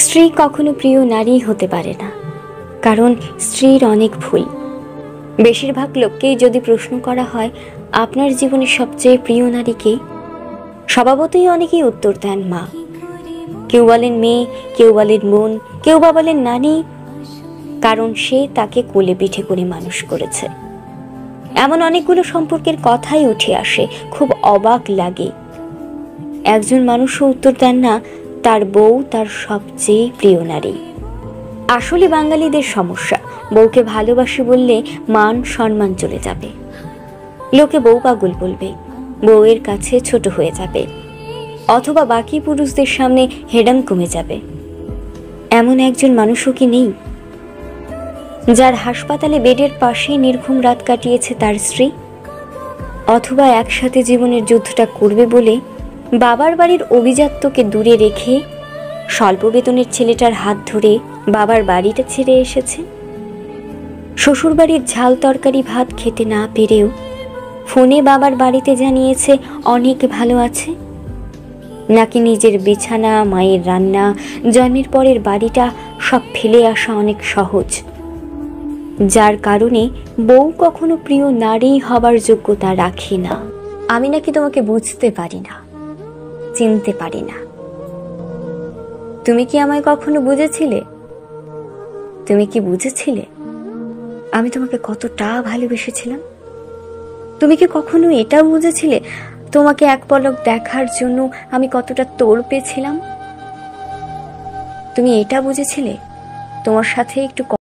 স্ত্রী কখনো প্রিয় নারী হতে পারে না, কারণ স্ত্রীর অনেক ভুল। বেশিরভাগ লোককেই যদি প্রশ্ন করা হয় আপনার জীবনের সবচেয়ে প্রিয় নারী কে, স্বভাবতই অনেকেই উত্তর দেন মা। কেউ বলেন মেয়ে, কেউ বলেন বোন, কেউ বা বলেন নানি, কারণ সে তাকে কোলে পিঠে করে মানুষ করেছে। এমন অনেকগুলো সম্পর্কের কথাই উঠে আসে, খুব অবাক লাগে। একজন মানুষও উত্তর দেন না তার বউ তার সবচেয়ে প্রিয় নারী। আসলে বাঙালিদের সমস্যা, বউকে ভালোবাসি বললে মান সম্মান চলে যাবে, লোকে বউ পাগল বলবে, বউয়ের কাছে ছোট হয়ে যাবে, অথবা বাকি পুরুষদের সামনে হেডাম কমে যাবে। এমন একজন মানুষও কি নেই যার হাসপাতালে বেডের পাশে নির্ঘুম রাত কাটিয়েছে তার স্ত্রী, অথবা একসাথে জীবনের যুদ্ধটা করবে বলে বাবার বাড়ির অভিজাত্যকে দূরে রেখে স্বল্প বেতনের ছেলেটার হাত ধরে বাবার বাড়িটা ছেড়ে এসেছে। শ্বশুর বাড়ির ঝাল তরকারি ভাত খেতে না পেরেও ফোনে বাবার বাড়িতে জানিয়েছে অনেক ভালো আছে। নাকি নিজের বিছানা, মায়ের রান্না, জন্মের পরের বাড়িটা সব ফেলে আসা অনেক সহজ, যার কারণে বউ কখনো প্রিয় নারী হবার যোগ্যতা রাখে না। আমি নাকি তোমাকে বুঝতে পারি না, চিনতে পারি না। তুমি কি আমায় কখনো বুঝেছিলে? তুমি কি বুঝেছিলে আমি তোমাকে কতটা ভালোবেসেছিলাম? তুমি কি কখনো এটাও বুঝেছিলে তোমাকে এক পলক দেখার জন্য আমি কতটা তোড় পেয়েছিলাম? তুমি এটা বুঝেছিলে তোমার সাথে একটু